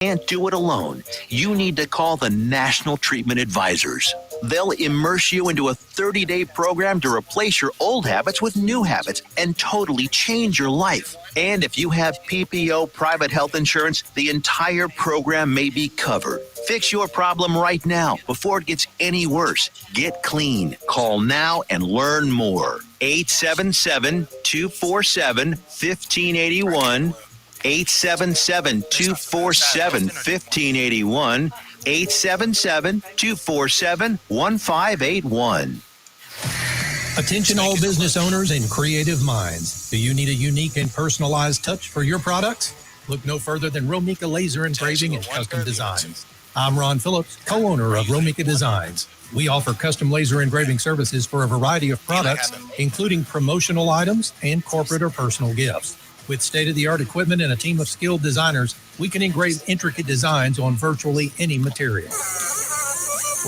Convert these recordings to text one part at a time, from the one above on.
Can't do it alone. You need to call the National Treatment Advisors. They'll immerse you into a 30-day program to replace your old habits with new habits and totally change your life. And if you have PPO private health insurance, the entire program may be covered. Fix your problem right now before it gets any worse. Get clean. Call now and learn more. 877-247-1581. 877-247-1581. 877-247-1581. Attention all business owners and creative minds. Do you need a unique and personalized touch for your products? Look no further than Romika Laser Engraving and Custom Designs. I'm Ron Phillips, co-owner of Romika Designs. We offer custom laser engraving services for a variety of products, including promotional items and corporate or personal gifts. With state-of-the-art equipment and a team of skilled designers, we can engrave intricate designs on virtually any material.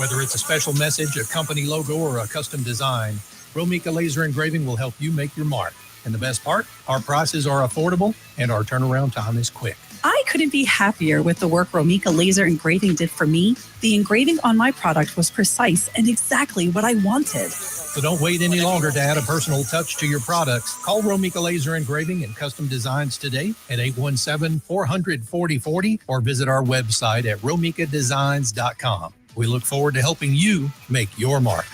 Whether it's a special message, a company logo, or a custom design, Romika Laser Engraving will help you make your mark. And the best part, our prices are affordable and our turnaround time is quick. I couldn't be happier with the work Romika Laser Engraving did for me. The engraving on my product was precise and exactly what I wanted. So don't wait any longer to add a personal touch to your products. Call Romika Laser Engraving and Custom Designs today at 817-400-4040 or visit our website at romikadesigns.com. We look forward to helping you make your mark.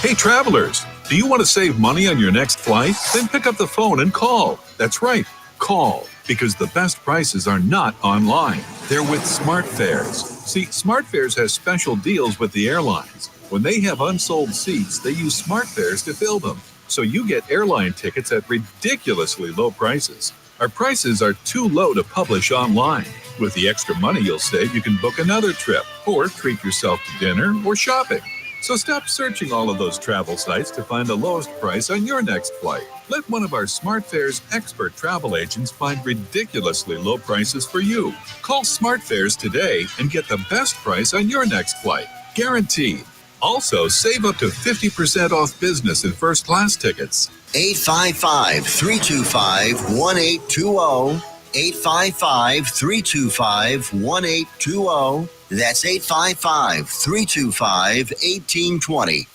Hey travelers, do you want to save money on your next flight? Then pick up the phone and call. That's right, call. Because the best prices are not online. They're with SmartFares. See, SmartFares has special deals with the airlines. When they have unsold seats, they use SmartFares to fill them. So you get airline tickets at ridiculously low prices. Our prices are too low to publish online. With the extra money you'll save, you can book another trip or treat yourself to dinner or shopping. So stop searching all of those travel sites to find the lowest price on your next flight. Let one of our SmartFares expert travel agents find ridiculously low prices for you. Call SmartFares today and get the best price on your next flight. Guaranteed. Also, save up to 50% off business and first class tickets. 855-325-1820. 855-325-1820. That's 855-325-1820.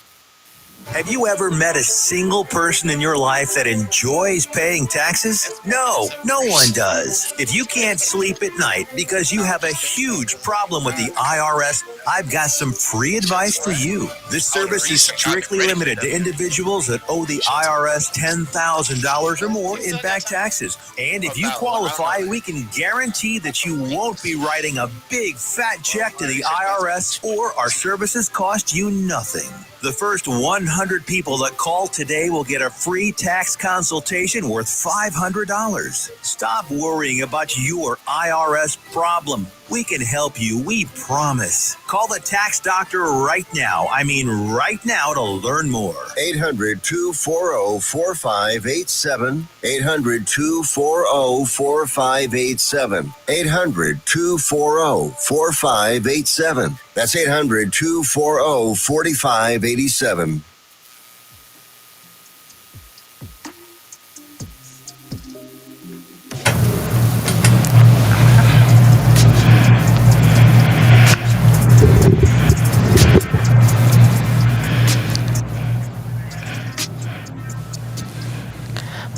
Have you ever met a single person in your life that enjoys paying taxes? No one does. If you can't sleep at night because you have a huge problem with the IRS, I've got some free advice for you. This service is strictly limited to individuals that owe the IRS $10,000 or more in back taxes. And if you qualify, we can guarantee that you won't be writing a big fat check to the IRS, or our services cost you nothing. The first 100 people that call today will get a free tax consultation worth $500. Stop worrying about your IRS problem. We can help you, we promise. Call the tax doctor right now. I mean right now to learn more. 800-240-4587. 800-240-4587. 800-240-4587. That's 800-240-4587.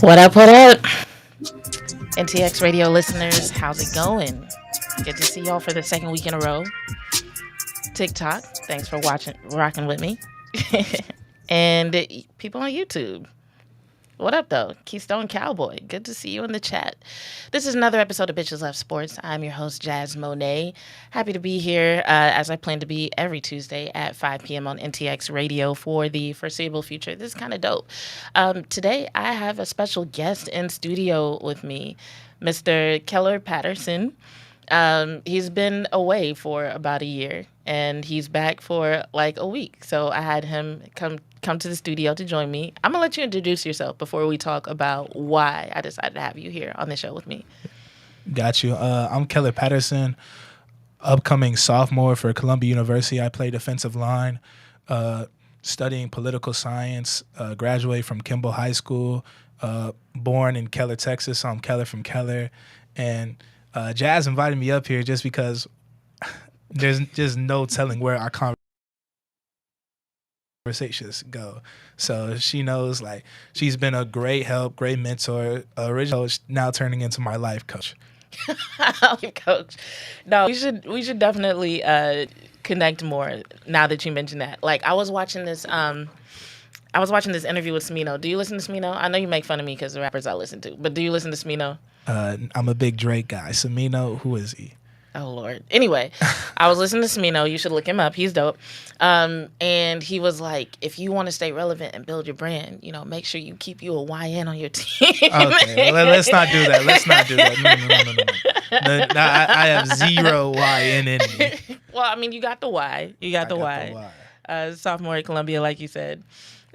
What up, what up? NTX Radio listeners, how's it going? Good to see y'all for the second week in a row. TikTok, thanks for rocking with me. And people on YouTube. What up, though? Keystone Cowboy, good to see you in the chat. This is another episode of Bitches Love Sports. I'm your host, Jazz Monet. Happy to be here, as I plan to be every Tuesday at 5 p.m. on NTX Radio for the foreseeable future. This is kind of dope. Today, I have a special guest in studio with me, Mr. Keller Patterson. He's been away for about a year, and he's back for like a week. So I had him come to the studio to join me. I'm going to let you introduce yourself before we talk about why I decided to have you here on the show with me. Got you. I'm Keller Patterson, upcoming sophomore for Columbia University. I play defensive line, studying political science, graduate from Kimball High School, born in Keller, Texas. So I'm Keller from Keller. And Jazz invited me up here just because there's just no telling where our conversations go. So she knows, like, she's been a great help, great mentor, original coach, now turning into my life coach. Life coach. No, we should definitely connect more now that you mentioned that. Like, I was watching this interview with Smino. Do you listen to Smino? I know you make fun of me because the rappers I listen to, but do you listen to Smino? I'm a big Drake guy. Samino, who is he? Oh, Lord. Anyway, I was listening to Smino. You should look him up. He's dope. And he was like, if you want to stay relevant and build your brand, make sure you keep you a YN on your team. Okay, let's not do that. Let's not do that. No. I have zero YN in me. Well, I mean, you got the Y. You got the Y. Sophomore at Columbia, like you said.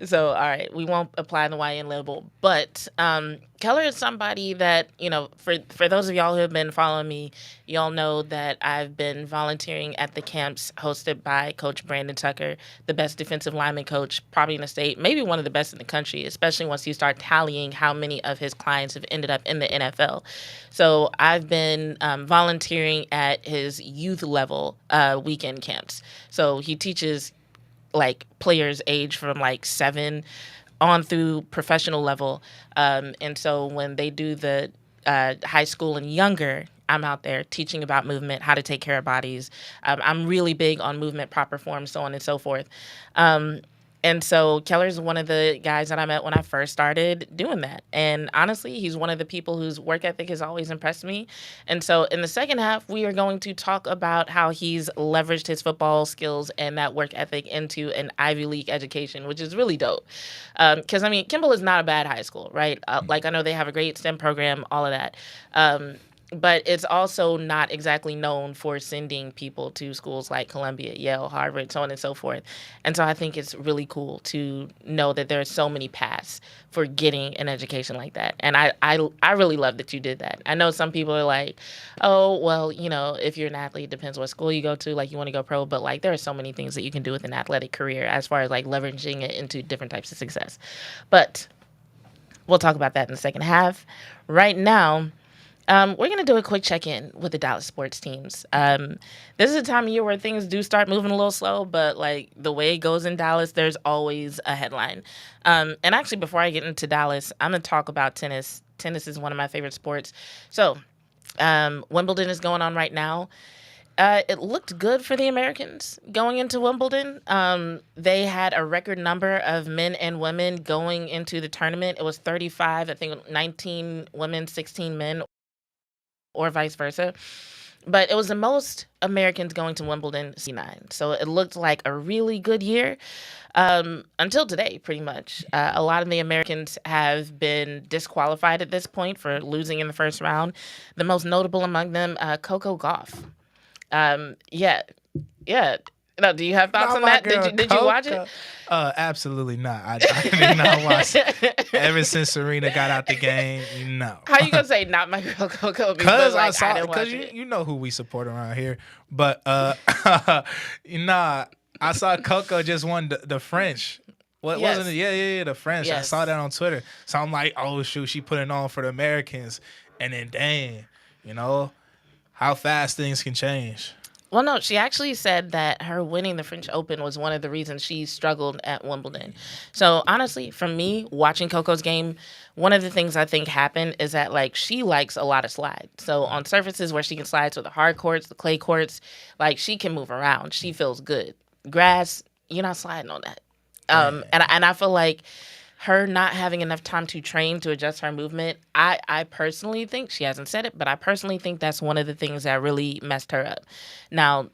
So, all right, we won't apply the YN label. But Keller is somebody that, for those of y'all who have been following me, y'all know that I've been volunteering at the camps hosted by Coach Brandon Tucker, the best defensive lineman coach probably in the state, maybe one of the best in the country, especially once you start tallying how many of his clients have ended up in the NFL. So I've been volunteering at his youth level weekend camps. So he teaches like players age from like 7 on through professional level. And so when they do the high school and younger, I'm out there teaching about movement, how to take care of bodies. I'm really big on movement, proper form, so on and so forth. And so Keller's one of the guys that I met when I first started doing that. And honestly, he's one of the people whose work ethic has always impressed me. And so in the second half, we are going to talk about how he's leveraged his football skills and that work ethic into an Ivy League education, which is really dope. Because, Kimball is not a bad high school, right? Like, I know they have a great STEM program, all of that. But it's also not exactly known for sending people to schools like Columbia, Yale, Harvard, so on and so forth. And so I think it's really cool to know that there are so many paths for getting an education like that. And I really love that you did that. I know some people are like, oh, well, if you're an athlete, it depends what school you go to, like you want to go pro. But like there are so many things that you can do with an athletic career as far as like leveraging it into different types of success. But we'll talk about that in the second half. Right now, we're going to do a quick check-in with the Dallas sports teams. This is a time of year where things do start moving a little slow, but like the way it goes in Dallas, there's always a headline. And actually, before I get into Dallas, I'm going to talk about tennis. Tennis is one of my favorite sports. So Wimbledon is going on right now. It looked good for the Americans going into Wimbledon. They had a record number of men and women going into the tournament. It was 35, I think 19 women, 16 men, or vice versa. But it was the most Americans going to Wimbledon C9. So it looked like a really good year until today, pretty much. A lot of the Americans have been disqualified at this point for losing in the first round. The most notable among them, Coco Gauff. Yeah. No, do you have thoughts on that? Did you watch it? Absolutely not. I did not watch it. Ever since Serena got out the game, no. How you gonna say not my girl Coco? Because I saw it. Because you know who we support around here. But I saw Coco just won the French. What wasn't it? Yeah, the French. Yes. I saw that on Twitter. So I'm like, oh shoot, she put it on for the Americans. And then dang, how fast things can change. Well, no, she actually said that her winning the French Open was one of the reasons she struggled at Wimbledon. So honestly, for me, watching Coco's game, one of the things I think happened is that like she likes a lot of slide. So on surfaces where she can slide, so the hard courts, the clay courts, like she can move around. She feels good. Grass, you're not sliding on that. And I feel like her not having enough time to train to adjust her movement, I personally think, she hasn't said it, but I personally think that's one of the things that really messed her up. Now,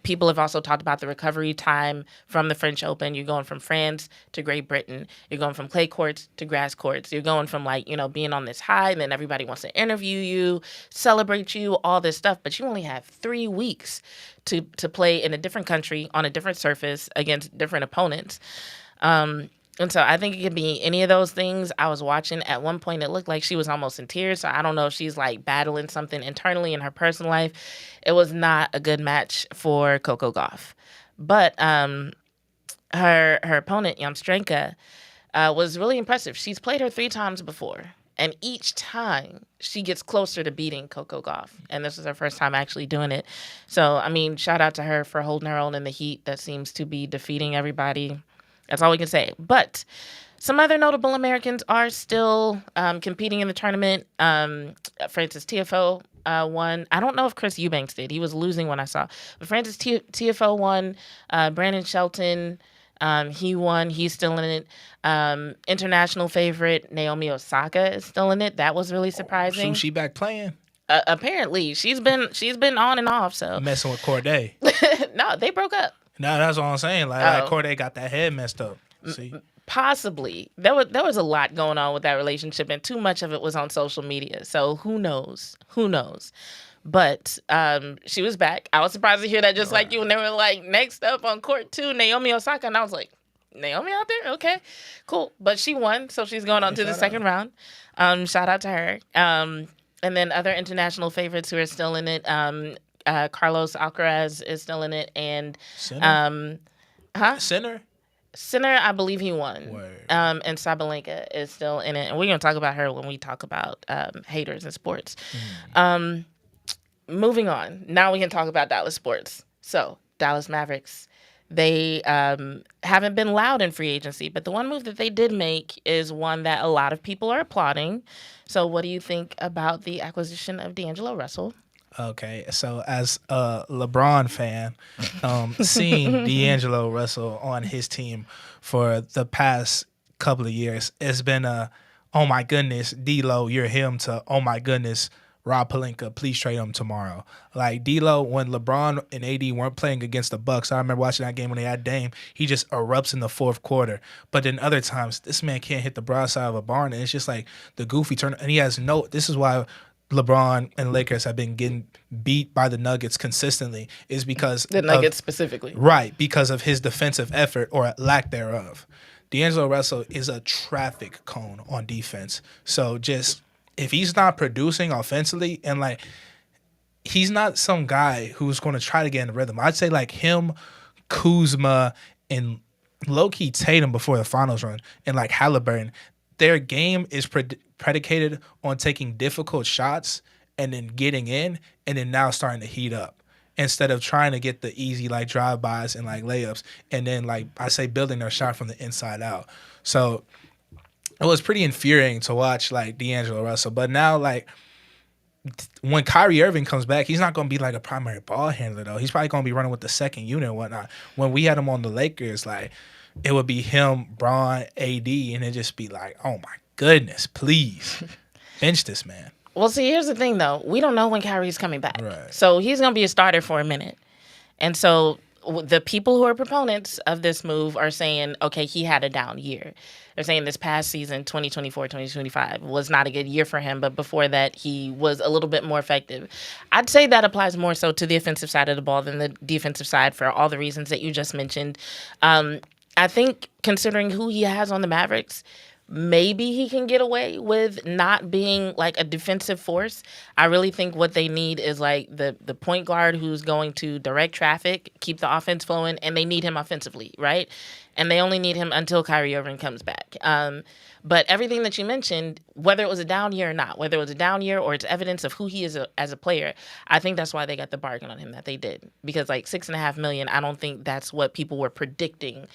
people have also talked about the recovery time from the French Open. You're going from France to Great Britain. You're going from clay courts to grass courts. You're going from being on this high, and then everybody wants to interview you, celebrate you, all this stuff. But you only have 3 weeks to play in a different country on a different surface against different opponents. And so I think it could be any of those things. I was watching at one point, it looked like she was almost in tears. So I don't know if she's like battling something internally in her personal life. It was not a good match for Coco Gauff. But her opponent, Yamstrenka, was really impressive. She's played her 3 times before. And each time she gets closer to beating Coco Gauff. And this is her first time actually doing it. So, I mean, shout out to her for holding her own in the heat that seems to be defeating everybody. That's all we can say. But some other notable Americans are still competing in the tournament. Francis Tiafoe won. I don't know if Chris Eubanks did. He was losing when I saw. But Francis Tiafoe won. Brandon Shelton, he won. He's still in it. International favorite Naomi Osaka is still in it. That was really surprising. She back playing? Apparently, she's been on and off. So messing with Corday. No, they broke up. No, that's all I'm saying. Like Corday got that head messed up. See. Possibly. There was a lot going on with that relationship, and too much of it was on social media. So who knows? Who knows? But she was back. I was surprised to hear that, just like you. And they were like, next up on court 2, Naomi Osaka. And I was like, Naomi out there? Okay, cool. But she won, so she's going on to the second round. Shout out to her. And then other international favorites who are still in it. Carlos Alcaraz is still in it. And Sinner, I believe he won. And Sabalenka is still in it. And we're going to talk about her when we talk about haters in sports. Moving on. Now we can talk about Dallas sports. So, Dallas Mavericks, they haven't been loud in free agency, but the one move that they did make is one that a lot of people are applauding. So, what do you think about the acquisition of D'Angelo Russell? Okay, so as a LeBron fan, seeing D'Angelo Russell on his team for the past couple of years, it's been oh my goodness, D-Lo, you're him, to oh my goodness, Rob Pelinka, please trade him tomorrow. Like D-Lo, when LeBron and AD weren't playing against the Bucks, I remember watching that game when they had Dame, he just erupts in the fourth quarter. But then other times, this man can't hit the broadside of a barn, and it's just like the goofy turn, and he has this is why LeBron and Lakers have been getting beat by the Nuggets consistently, is because the Nuggets specifically. Right, because of his defensive effort or lack thereof. D'Angelo Russell is a traffic cone on defense. So just if he's not producing offensively, and like he's not some guy who's going to try to get in the rhythm. I'd say like him, Kuzma, and low-key Tatum before the finals run, and like Halliburton, their game is predicated on taking difficult shots and then getting in and then now starting to heat up instead of trying to get the easy like drive-bys and like layups and then like I say building their shot from the inside out. So it was pretty infuriating to watch like D'Angelo Russell. But now like when Kyrie Irving comes back, he's not going to be like a primary ball handler though. He's probably going to be running with the second unit and whatnot. When we had him on the Lakers, like it would be him, Bron, AD, and it'd just be like, oh my goodness, please bench this man. Well, see, here's the thing, though. We don't know when Kyrie's coming back. Right. So he's going to be a starter for a minute. And so the people who are proponents of this move are saying, okay, he had a down year. They're saying this past season, 2024-2025, was not a good year for him, but before that, he was a little bit more effective. I'd say that applies more so to the offensive side of the ball than the defensive side for all the reasons that you just mentioned. I think considering who he has on the Mavericks, maybe he can get away with not being like a defensive force. I really think what they need is like the point guard who's going to direct traffic, keep the offense flowing, and they need him offensively, right? And they only need him until Kyrie Irving comes back. But everything that you mentioned, whether it was a down year or not, whether it was a down year or it's evidence of who he is as a player, I think that's why they got the bargain on him that they did. Because like $6.5 million, I don't think that's what people were predicting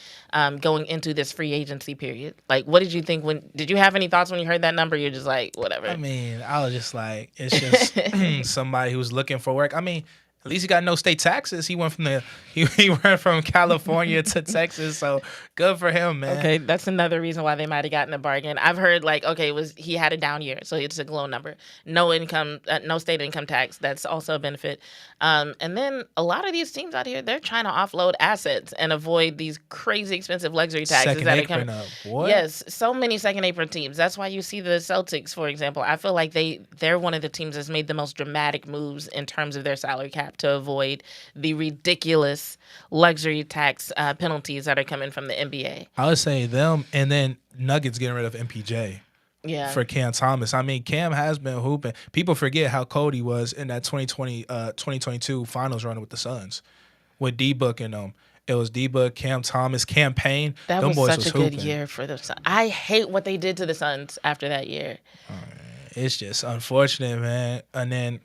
going into this free agency period. Like, what did you think did you have any thoughts when you heard that number? You're just like, whatever. I mean, I was just like, it's just somebody who's looking for work. I mean, at least he got no state taxes. He went from he went from California to Texas, so good for him, man. Okay, that's another reason why they might have gotten a bargain. I've heard like, okay, he had a down year, so he took a low number. No income, no state income tax. That's also a benefit. And then a lot of these teams out here, they're trying to offload assets and avoid these crazy expensive luxury taxes Second that are apron coming. What? Yes, so many second apron teams. That's why you see the Celtics, for example. I feel like they're one of the teams that's made the most dramatic moves in terms of their salary cap to avoid the ridiculous luxury tax penalties that are coming from the NBA. I would say them, and then Nuggets getting rid of MPJ. Yeah. For Cam Thomas. I mean, Cam has been hooping. People forget how cold he was in that 2022 finals run with the Suns, with D-Book and them. It was Deba, Cam Thomas, campaign. That Them was boys such a hooping. good year for the Suns. I hate what they did to the Suns after that year. It's just unfortunate, man. And then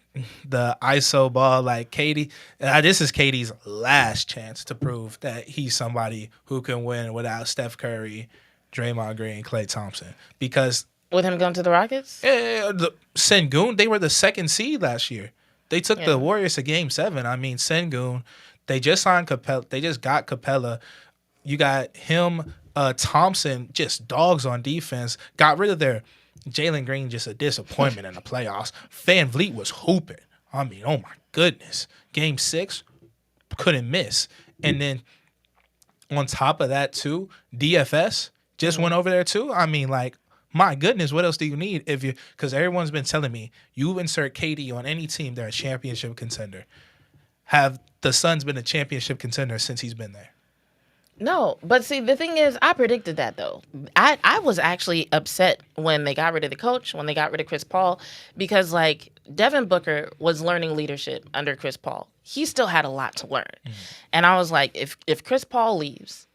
the ISO ball, like KD. This is KD's last chance to prove that he's somebody who can win without Steph Curry, Draymond Green, Klay Thompson. Because With him going to the Rockets? the Sengun, they were the second seed last year. They took the Warriors to Game 7. I mean, Sengun, they just signed Capella. They just got Capella. You got him, Thompson, just dogs on defense. Got rid of their Jalen Green, just a disappointment in the playoffs. Van Vliet was hooping. I mean, oh my goodness. Game 6, couldn't miss. And then on top of that, too, DFS just went over there, too. I mean, like, my goodness, what else do you need? Because everyone's been telling me, you insert KD on any team, they're a championship contender. Have the Suns been a championship contender since he's been there? No, but see, the thing is, I predicted that, though. I was actually upset when they got rid of the coach, when they got rid of Chris Paul, because, like, Devin Booker was learning leadership under Chris Paul. He still had a lot to learn. And I was like, if Chris Paul leaves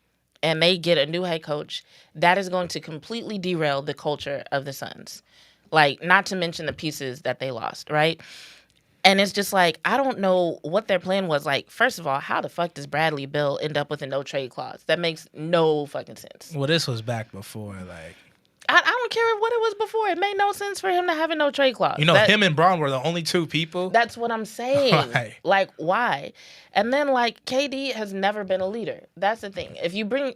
and they get a new head coach, that is going to completely derail the culture of the Suns. Like, not to mention the pieces that they lost, right? And it's just like, I don't know what their plan was. Like, first of all, how the fuck does Bradley Beal end up with a no-trade clause? That makes no fucking sense. Well, this was back before, like... I don't care what it was before. It made no sense for him to have a no-trade clause. You know, him and Braun were the only two people. That's what I'm saying. Right. Like, why? And then, like, KD has never been a leader. That's the thing. If you bring...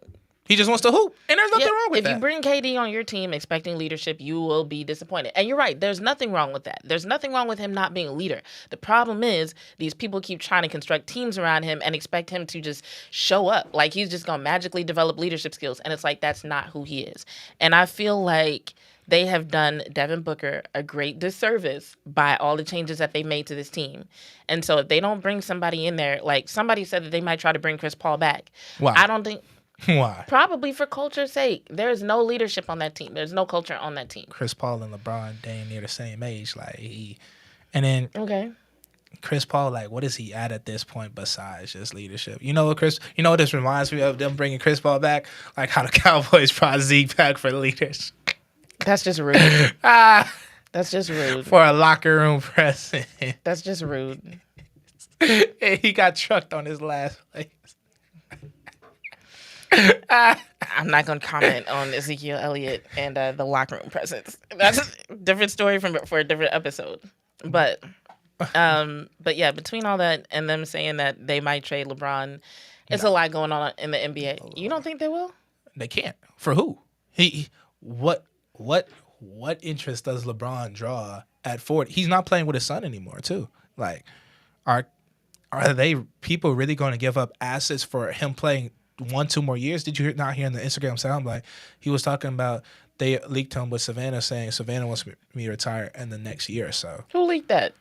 He just wants to hoop, and there's nothing wrong with that. If you bring KD on your team expecting leadership, you will be disappointed. And you're right. There's nothing wrong with that. There's nothing wrong with him not being a leader. The problem is these people keep trying to construct teams around him and expect him to just show up. Like, he's just going to magically develop leadership skills. And it's like, that's not who he is. And I feel like they have done Devin Booker a great disservice by all the changes that they made to this team. And so if they don't bring somebody in there, like somebody said that they might try to bring Chris Paul back. Why? I don't think... Why? Probably for culture's sake. There's no leadership on that team. There's no culture on that team. Chris Paul and LeBron damn near the same age. Like, and then Chris Paul, like, what does he add at this point besides just leadership? You know what this reminds me of, them bringing Chris Paul back? Like how the Cowboys brought Zeke back for leaders. That's just rude. That's just rude. For a locker room president. That's just rude. And he got trucked on his last place. I'm not going to comment on Ezekiel Elliott and the locker room presence. That's a different story for a different episode. But yeah, between all that and them saying that they might trade LeBron, it's a lot going on in the NBA. You don't think they will? They can't. For who? What interest does LeBron draw at 40? He's not playing with his son anymore, too. Like, are they people really going to give up assets for him playing 1-2 more years? Did you not hear in the Instagram soundbite? He was talking about they leaked him with Savannah saying Savannah wants me to retire in the next year or so. Who leaked that?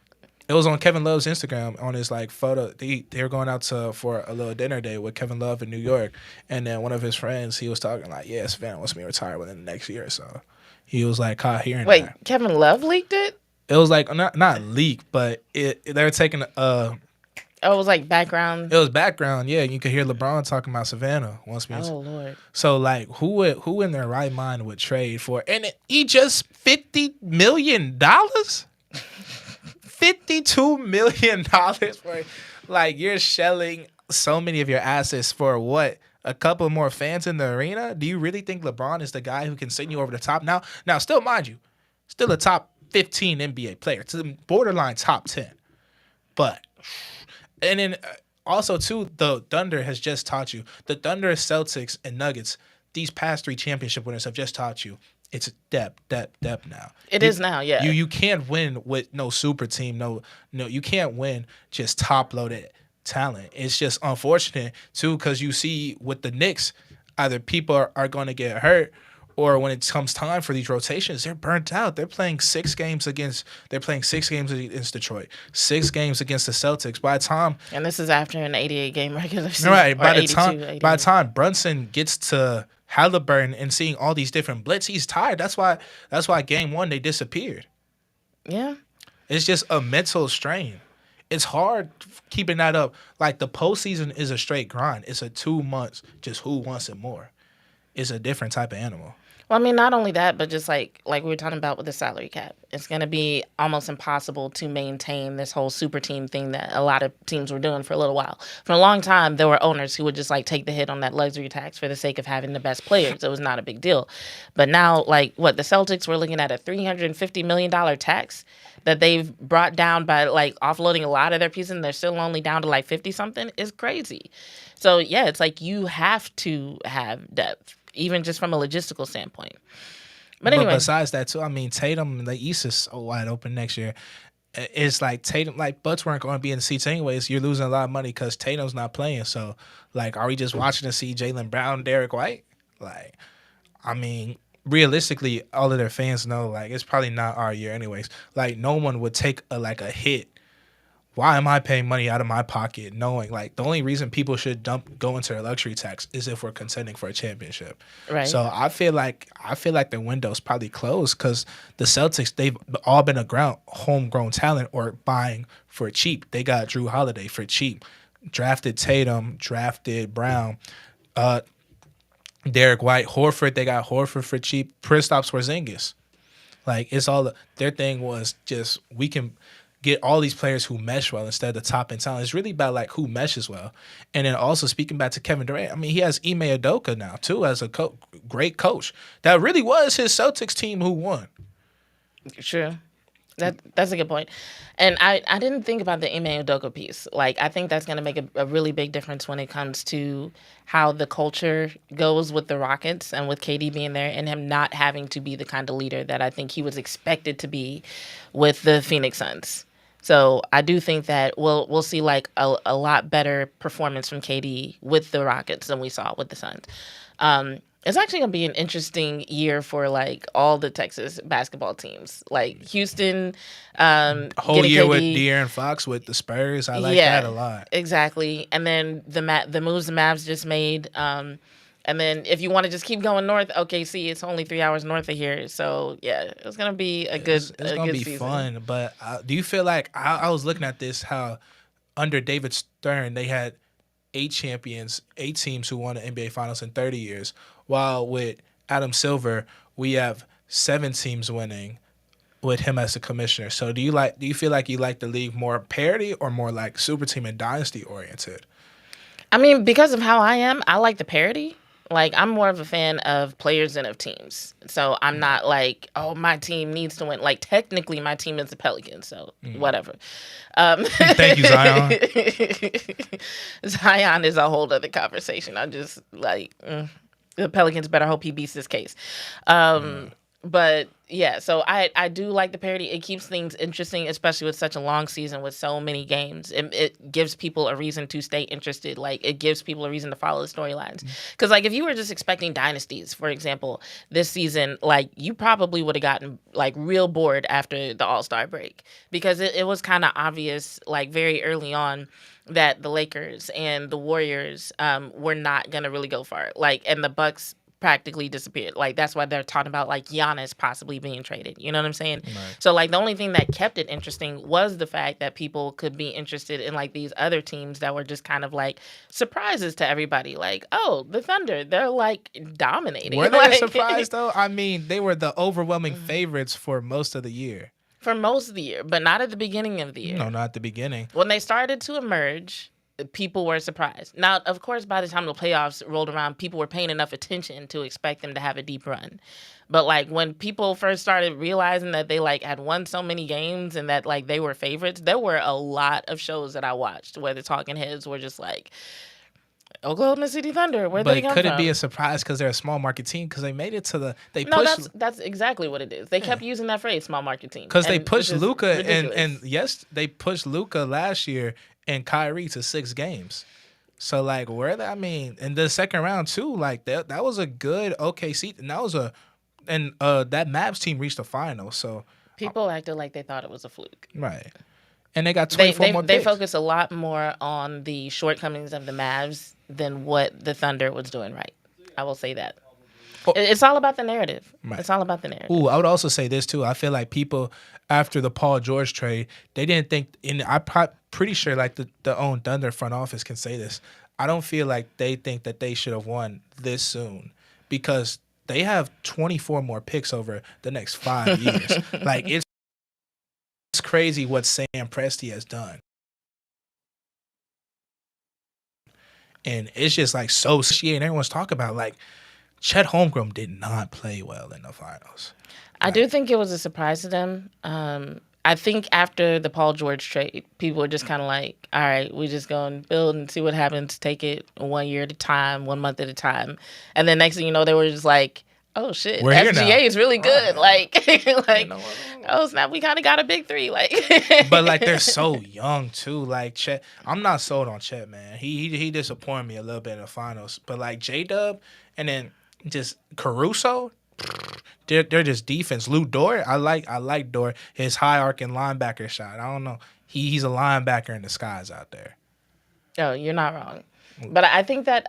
It was on Kevin Love's Instagram on his like photo. They were going out for a little dinner date with Kevin Love in New York, and then one of his friends, he was talking like, yeah, Savannah wants me to retire within the next year or so. He was like caught hearing Wait, that. Kevin Love leaked it? It was like not leaked, but they were taking Oh, it was like background. It was background, yeah. You could hear LeBron talking about Savannah wants me. Oh Lord. So like, who in their right mind would trade for? And he just $50 million, $52 million for. Like, you're shelling so many of your assets for what? A couple more fans in the arena? Do you really think LeBron is the guy who can send you over the top? Now, still mind you, still a top 15 NBA player, to the borderline top 10, but. And then also, too, the Thunder has just taught you. The Thunder, Celtics, and Nuggets, these past 3 championship winners have just taught you it's depth now. It is now, yeah. You can't win with no super team. No, you can't win just top-loaded talent. It's just unfortunate, too, because you see with the Knicks, either people are going to get hurt, or when it comes time for these rotations, they're burnt out. They're playing 6 games against Detroit, 6 games against the Celtics. By the time, and this is after an 88-game regular season, right? By the time Brunson gets to Halliburton and seeing all these different blitz, he's tired. That's why game 1 they disappeared. Yeah, it's just a mental strain. it's hard keeping that up. Like the postseason is a straight grind. It's a 2 months. Just who wants it more? It's a different type of animal. Well, I mean, not only that, but just like we were talking about with the salary cap, it's going to be almost impossible to maintain this whole super team thing that a lot of teams were doing for a little while. For a long time, there were owners who would just like take the hit on that luxury tax for the sake of having the best players. It was not a big deal. But now, like the Celtics were looking at a $350 million tax that they've brought down by like offloading a lot of their pieces, and they're still only down to like 50 something is crazy. So yeah, it's like you have to have depth, even just from a logistical standpoint. But anyway. But besides that, too, I mean, Tatum, the East is so wide open next year. It's like Tatum, like, Butts weren't going to be in the seats anyways. You're losing a lot of money because Tatum's not playing. So, like, are we just watching to see Jaylen Brown, Derek White? Like, I mean, realistically, all of their fans know, like, it's probably not our year anyways. Like, no one would take a hit. Why am I paying money out of my pocket knowing, like, the only reason people should go into their luxury tax is if we're contending for a championship. Right. So I feel like the window's probably closed because the Celtics, they've all been a homegrown talent or buying for cheap. They got Drew Holiday for cheap, drafted Tatum, drafted Brown, Derek White, Horford. They got Horford for cheap. Kristaps Porzingis. Like, it's all their thing was just we can get all these players who mesh well instead of the top end talent. It's really about like who meshes well. And then also speaking back to Kevin Durant, I mean, he has Ime Udoka now too as a great coach. That really was his Celtics team who won. Sure. That's a good point. And I didn't think about the Ime Udoka piece. Like, I think that's going to make a really big difference when it comes to how the culture goes with the Rockets and with KD being there and him not having to be the kind of leader that I think he was expected to be with the Phoenix Suns. So I do think that we'll see like a lot better performance from KD with the Rockets than we saw with the Suns. It's actually going to be an interesting year for like all the Texas basketball teams. Like Houston, whole year KD. with De'Aaron Fox with the Spurs. I like that a lot. Exactly. And then the moves the Mavs just made. And then if you want to just keep going north, OKC, it's only 3 hours north of here. So, yeah, it's going to be a good season. It's going to be fun. But do you feel like I was looking at this, how under David Stern, they had 8 champions, 8 teams who won the NBA Finals in 30 years, while with Adam Silver, we have 7 teams winning with him as the commissioner. So do you feel like you like the league more parity or more like super team and dynasty oriented? I mean, because of how I am, I like the parity. Like, I'm more of a fan of players than of teams. So I'm not like, oh, my team needs to win. Like, technically, my team is the Pelicans, so whatever. Thank you, Zion. Zion is a whole other conversation. I'm just like, the Pelicans better hope he beats this case. But, yeah, so I do like the parody. It keeps things interesting, especially with such a long season with so many games. It gives people a reason to stay interested. Like, it gives people a reason to follow the storylines. Because, like, if you were just expecting dynasties, for example, this season, like, you probably would have gotten, like, real bored after the All-Star break. Because it was kind of obvious, like, very early on that the Lakers and the Warriors were not going to really go far. Like, and the Bucks practically disappeared. Like, that's why they're talking about like Giannis possibly being traded. You know what I'm saying? Right. So like the only thing that kept it interesting was the fact that people could be interested in like these other teams that were just kind of like surprises to everybody. Like, oh, the Thunder, they're like dominating. Were they a surprise though? I mean, they were the overwhelming favorites for most of the year. For most of the year, but not at the beginning of the year. No, not at the beginning. When they started to emerge, people were surprised. Now, of course, by the time the playoffs rolled around, people were paying enough attention to expect them to have a deep run. But like when people first started realizing that they like had won so many games and that like they were favorites, there were a lot of shows that I watched where the talking heads were just like, Oklahoma City Thunder, where'd they come from? But could it be a surprise because they're a small market team? Because they made it to the that's exactly what it is. They kept using that phrase, small market team. Because they pushed Luka and yes, they pushed Luka last year and Kyrie to 6 games. So like I mean, in the second round too, like that was a good OKC, and that Mavs team reached the final. So people acted like they thought it was a fluke, right? And they got 24 more picks. They focus a lot more on the shortcomings of the Mavs than what the Thunder was doing right. I will say that. It's all about the narrative. Right. It's all about the narrative. Ooh, I would also say this too. I feel like people after the Paul George trade, they didn't think. pretty sure like the own Thunder front office can say this. I don't feel like they think that they should have won this soon because they have 24 more picks over the next 5 years. Like it's crazy what Sam Presti has done. And it's just like so and everyone's talking about like Chet Holmgren did not play well in the finals. I do think it was a surprise to them. I think after the Paul George trade, people were just kind of like, all right, we just go and build and see what happens. Take it 1 year at a time, 1 month at a time. And then next thing you know, they were just like, oh, shit, we're FGA is really good. Like, oh, snap, we kind of got a big three. Like, but, like, they're so young, too. Like, Chet, I'm not sold on Chet, man. He disappointed me a little bit in the finals. But, like, J-Dub and then just Caruso, they're just defense. Lou Dort, I like Dort. His high arcing linebacker shot. I don't know. He's a linebacker in disguise out there. Oh, you're not wrong. But I think that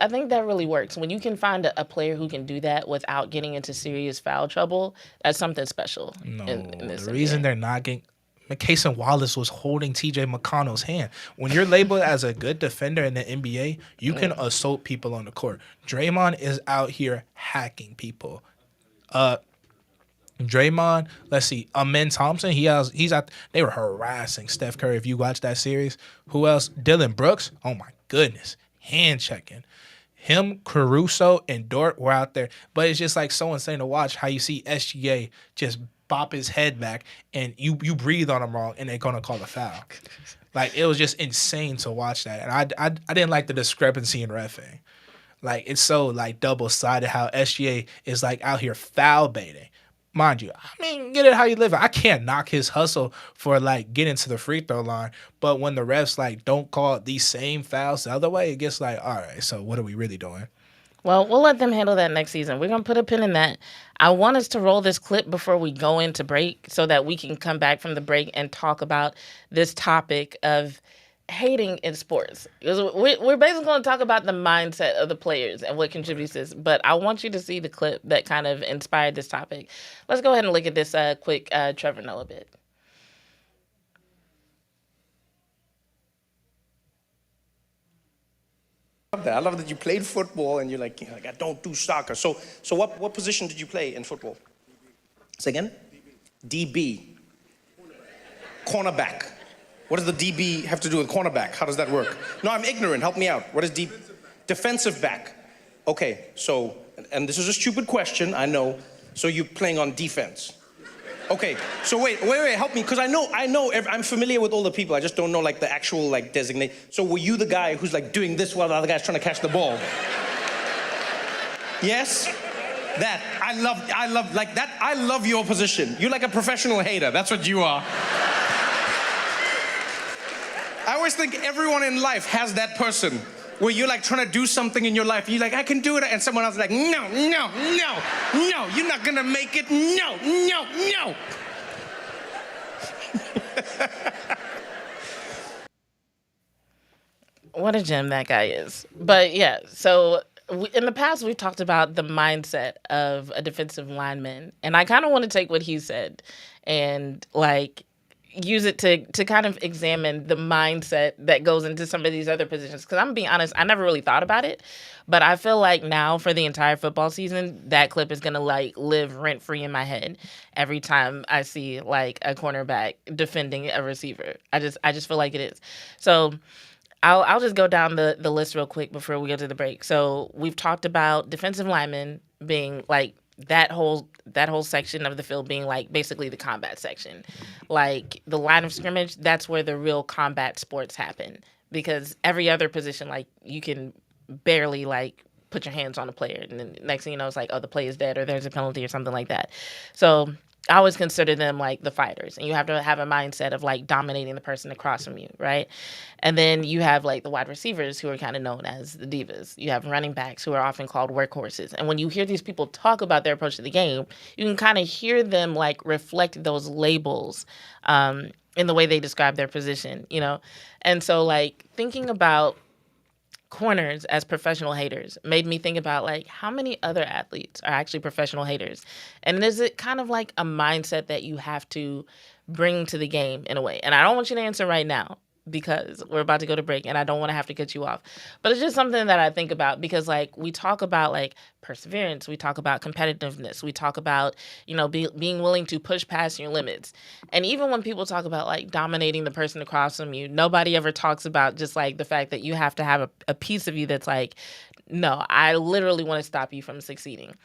really works. When you can find a player who can do that without getting into serious foul trouble, that's something special. No, in this the reason they're not getting Mason Wallace was holding T.J. McConnell's hand. When you're labeled as a good defender in the NBA, you can assault people on the court. Draymond is out here hacking people. Draymond, let's see, Amen Thompson, he's out. They were harassing Steph Curry. If you watch that series, who else? Dylan Brooks. Oh my goodness, hand checking. Him, Caruso, and Dort were out there. But it's just like so insane to watch how you see SGA just bop his head back and you breathe on him wrong and they're gonna call a foul. Like it was just insane to watch that. And I didn't like the discrepancy in reffing. Like it's so like double-sided how SGA is like out here foul baiting. Mind you, I mean, get it how you live. I can't knock his hustle for like getting to the free throw line, but when the refs like don't call these same fouls the other way, it gets like, all right, so what are we really doing? Well, we'll let them handle that next season. We're going to put a pin in that. I want us to roll this clip before we go into break so that we can come back from the break and talk about this topic of hating in sports. Because we're basically going to talk about the mindset of the players and what contributes to this. But I want you to see the clip that kind of inspired this topic. Let's go ahead and look at this quick Trevor Noah bit. I love that you played football and you're like, I don't do soccer. So what position did you play in football? Say again? DB. Cornerback. What does the DB have to do with cornerback? How does that work? No, I'm ignorant. Help me out. What is defensive back? Okay, so, and this is a stupid question, I know. So you're playing on defense. Okay, so wait, help me, because I know, I'm familiar with all the people. I just don't know like the actual like designate. So were you the guy who's like doing this while the other guy's trying to catch the ball? Yes? That, I love like that, I love your position. You're like a professional hater, that's what you are. I always think everyone in life has that person where you're like trying to do something in your life. You're like, I can do it. And someone else is like, no, you're not gonna make it. No. What a gem that guy is. But yeah, so in the past, we've talked about the mindset of a defensive lineman. And I kind of want to take what he said and like use it to kind of examine the mindset that goes into some of these other positions. Because I'm being honest, I never really thought about it. But I feel like now for the entire football season, that clip is going to like live rent free in my head every time I see like a cornerback defending a receiver. I just feel like it is. So I'll just go down the list real quick before we go to the break. So we've talked about defensive linemen being like that whole section of the field being like basically the combat section. Like the line of scrimmage, that's where the real combat sports happen. Because every other position, like you can barely like put your hands on a player. And then next thing you know, it's like, oh, the play is dead or there's a penalty or something like that. So I always consider them like the fighters. And you have to have a mindset of like dominating the person across from you, right? And then you have like the wide receivers who are kind of known as the divas. You have running backs who are often called workhorses. And when you hear these people talk about their approach to the game, you can kind of hear them like reflect those labels in the way they describe their position, you know? And so like thinking about corners as professional haters made me think about like how many other athletes are actually professional haters, and is it kind of like a mindset that you have to bring to the game in a way? And I don't want you to answer right now, because we're about to go to break and I don't want to have to cut you off. But it's just something that I think about because, like, we talk about, like, perseverance. We talk about competitiveness. We talk about, being willing to push past your limits. And even when people talk about, like, dominating the person across from you, nobody ever talks about just, like, the fact that you have to have a piece of you that's like, no, I literally want to stop you from succeeding.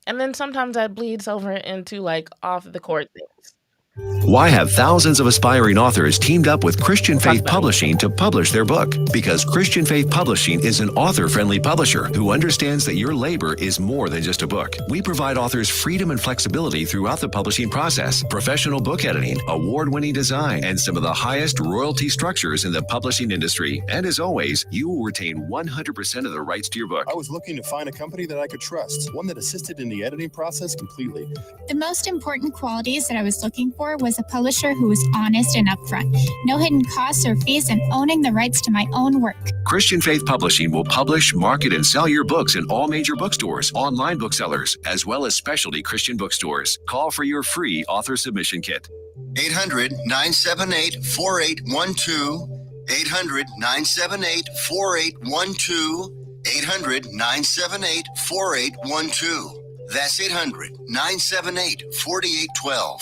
And then sometimes that bleeds over into, like, off the court things. Why have thousands of aspiring authors teamed up with Christian Faith Publishing to publish their book? Because Christian Faith Publishing is an author-friendly publisher who understands that your labor is more than just a book. We provide authors freedom and flexibility throughout the publishing process, professional book editing, award-winning design, and some of the highest royalty structures in the publishing industry. And as always, you will retain 100% of the rights to your book. I was looking to find a company that I could trust, one that assisted in the editing process completely. The most important qualities that I was looking for was a publisher who was honest and upfront, no hidden costs or fees, and owning the rights to my own work. Christian Faith Publishing will publish, market, and sell your books in all major bookstores, online booksellers, as well as specialty Christian bookstores. Call for your free author submission kit. 800-978-4812. 800-978-4812. 800-978-4812. That's 800-978-4812.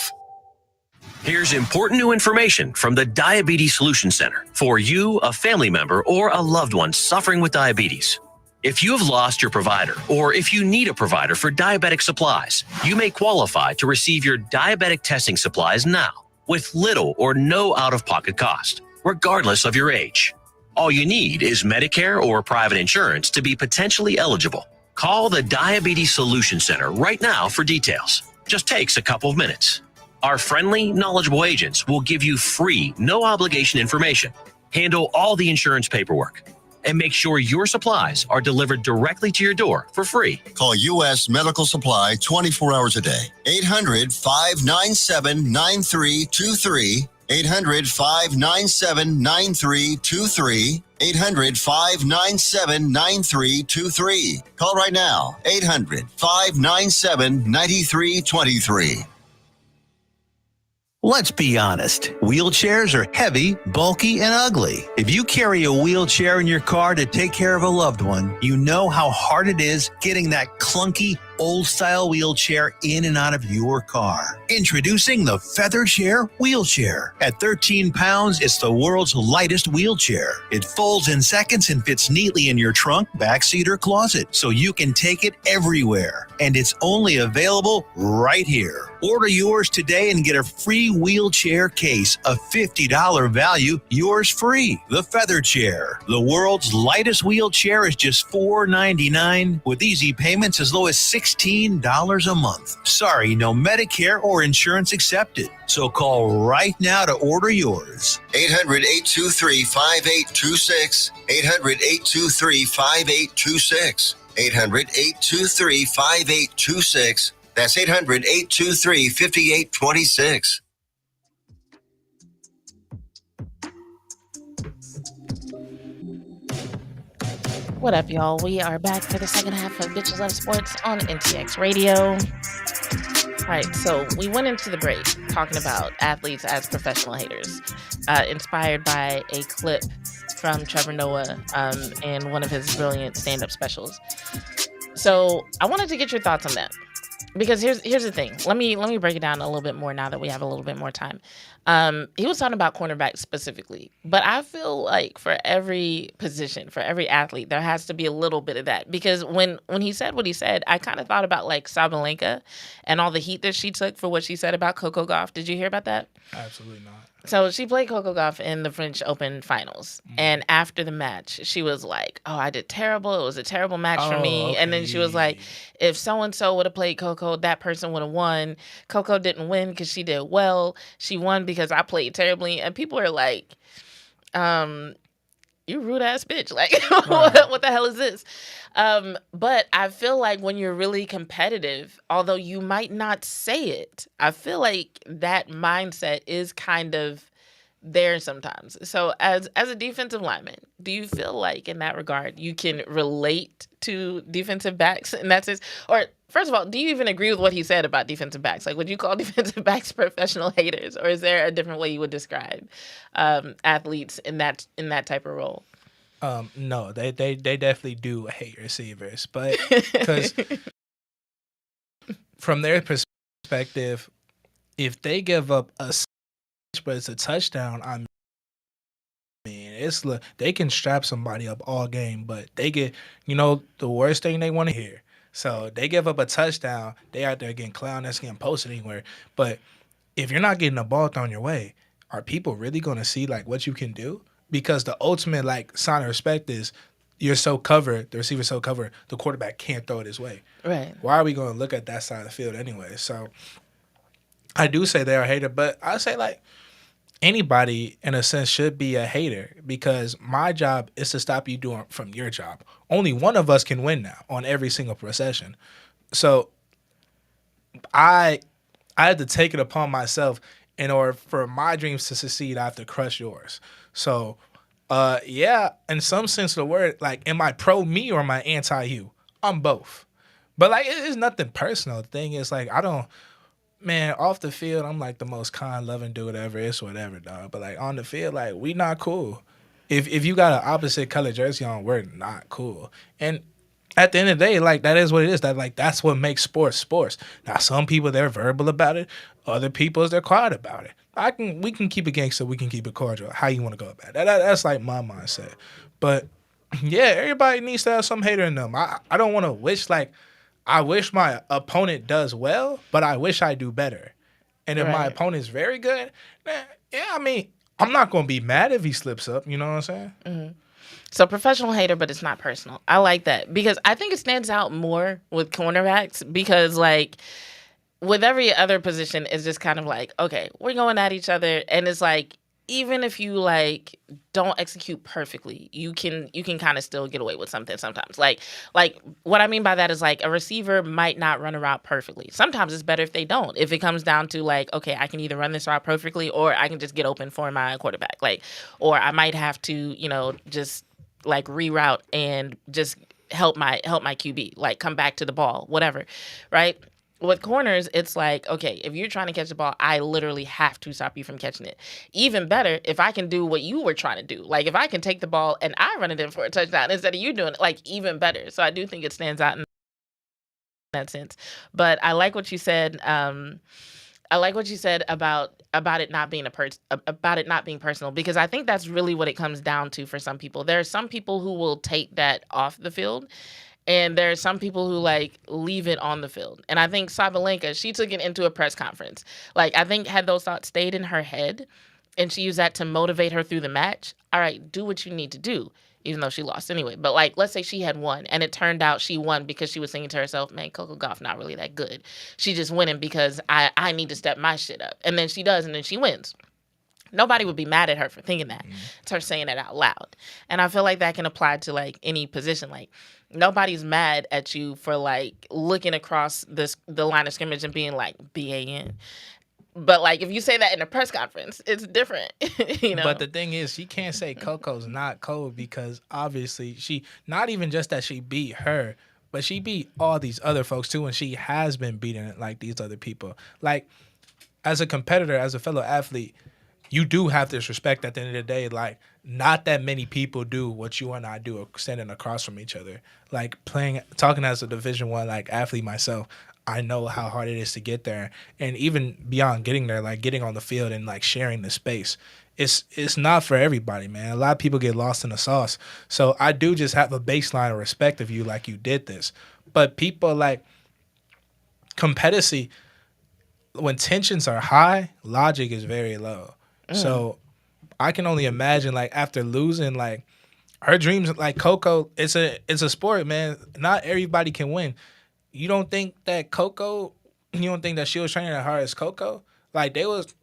Here's important new information from the Diabetes Solution Center for you, a family member, or a loved one suffering with diabetes. If you have lost your provider, or if you need a provider for diabetic supplies, you may qualify to receive your diabetic testing supplies now with little or no out-of-pocket cost, regardless of your age. All you need is Medicare or private insurance to be potentially eligible. Call the Diabetes Solution Center right now for details. Just takes a couple of minutes. Our friendly, knowledgeable agents will give you free, no-obligation information, handle all the insurance paperwork, and make sure your supplies are delivered directly to your door for free. Call U.S. Medical Supply 24 hours a day. 800-597-9323. 800-597-9323. 800-597-9323. Call right now. 800-597-9323. Let's be honest. Wheelchairs are heavy, bulky, and ugly. If you carry a wheelchair in your car to take care of a loved one, you know how hard it is getting that clunky, old-style wheelchair in and out of your car. Introducing the Feather Chair Wheelchair. At 13 pounds, it's the world's lightest wheelchair. It folds in seconds and fits neatly in your trunk, backseat, or closet, so you can take it everywhere. And it's only available right here. Order yours today and get a free wheelchair case, a $50 value, yours free. The Feather Chair. The world's lightest wheelchair is just $4.99 with easy payments as low as $16 a month. Sorry, no Medicare or insurance accepted. So call right now to order yours. 800-823-5826. 800-823-5826. 800-823-5826. That's 800-823-5826. What up, y'all? We are back for the second half of Bitches Love Sports on NTX Radio. All right, so we went into the break talking about athletes as professional haters, inspired by a clip from Trevor Noah in one of his brilliant stand-up specials. So I wanted to get your thoughts on that. Because here's the thing. Let me break it down a little bit more now that we have a little bit more time. He was talking about cornerbacks specifically, but I feel like for every position, for every athlete, there has to be a little bit of that. Because when he said what he said, I kind of thought about like Sabalenka and all the heat that she took for what she said about Coco Gauff. Did you hear about that? Absolutely not. So she played Coco Gauff in the French Open finals. Mm-hmm. And after the match, she was like, oh, I did terrible. It was a terrible match for me. Okay. And then she was like, if so-and-so would have played Coco, that person would have won. Coco didn't win because she did well. She won because I played terribly. And people are like, you rude ass bitch. Like, what the hell is this? But I feel like when you're really competitive, although you might not say it, I feel like that mindset is kind of there sometimes. So as a defensive lineman, do you feel like in that regard you can relate to defensive backs in that sense? Or first of all, do you even agree with what he said about defensive backs? Like, would you call defensive backs professional haters, or is there a different way you would describe athletes in that type of role? No, they definitely do hate receivers, but because from their perspective, if they give up a but it's a touchdown, I mean, they can strap somebody up all game, but they get, the worst thing they want to hear. So they give up a touchdown, they out there getting clowned, that's getting posted anywhere. But if you're not getting the ball thrown your way, are people really going to see like what you can do? Because the ultimate like sign of respect is you're so covered, the receiver's so covered, the quarterback can't throw it his way. Right. Why are we going to look at that side of the field anyway? So I do say they're a hater, but I say like anybody in a sense should be a hater because my job is to stop you doing from your job. Only one of us can win now on every single possession. So I had to take it upon myself in order for my dreams to succeed. I have to crush yours. So yeah, in some sense of the word, like, am I pro me or am I anti you? I'm both. But like, it's nothing personal. The thing is, like, man, off the field, I'm like the most kind, loving dude ever. It's whatever, dog. But like on the field, like, we not cool. If you got an opposite color jersey on, we're not cool. And at the end of the day, like, that is what it is. That's what makes sports. Now, some people, they're verbal about it. Other people, they're quiet about it. We can keep it gangster. We can keep it cordial. How you want to go about it? That's like my mindset. But yeah, everybody needs to have some hater in them. I don't want to wish like. I wish my opponent does well, but I wish I do better. And if my opponent's very good, yeah, I mean, I'm not going to be mad if he slips up. You know what I'm saying? Mm-hmm. So professional hater, but it's not personal. I like that because I think it stands out more with cornerbacks because, like, with every other position, it's just kind of like, okay, we're going at each other. And it's like, even if you like don't execute perfectly, you can kind of still get away with something sometimes. Like what I mean by that is like a receiver might not run a route perfectly. Sometimes it's better if they don't. If it comes down to like, okay, I can either run this route perfectly or I can just get open for my quarterback. Like, or I might have to, just like reroute and just help my QB, like come back to the ball, whatever, right? With corners, it's like, okay, if you're trying to catch the ball, I literally have to stop you from catching it. Even better, if I can do what you were trying to do. Like, if I can take the ball and I run it in for a touchdown instead of you doing it, like, even better. So I do think it stands out in that sense. But I like what you said. I like what you said about it not being about it not being personal, because I think that's really what it comes down to for some people. There are some people who will take that off the field. And there are some people who like leave it on the field. And I think Sabalenka, she took it into a press conference. Like, I think had those thoughts stayed in her head and she used that to motivate her through the match, all right, do what you need to do, even though she lost anyway. But like, let's say she had won and it turned out she won because she was thinking to herself, man, Coco Gauff not really that good. She just winning because I need to step my shit up. And then she does, and then she wins. Nobody would be mad at her for thinking that. It's her saying it out loud. And I feel like that can apply to like any position. Like, nobody's mad at you for like looking across the line of scrimmage and being like BAN. But like, if you say that in a press conference, it's different. But the thing is, she can't say Coco's not cold because obviously she, not even just that she beat her, but she beat all these other folks too, and she has been beating like these other people. Like, as a competitor, as a fellow athlete, you do have this respect at the end of the day. Like, not that many people do what you and I do, standing across from each other. Like, talking as a Division I like athlete myself, I know how hard it is to get there. And even beyond getting there, like getting on the field and like sharing the space, it's not for everybody, man. A lot of people get lost in the sauce. So I do just have a baseline of respect of you, like you did this. But people like competitive, when tensions are high, logic is very low. So I can only imagine, like, after losing, like, her dreams, like Coco, it's a sport, man. Not everybody can win. You don't think that she was training as hard as Coco? Like, they was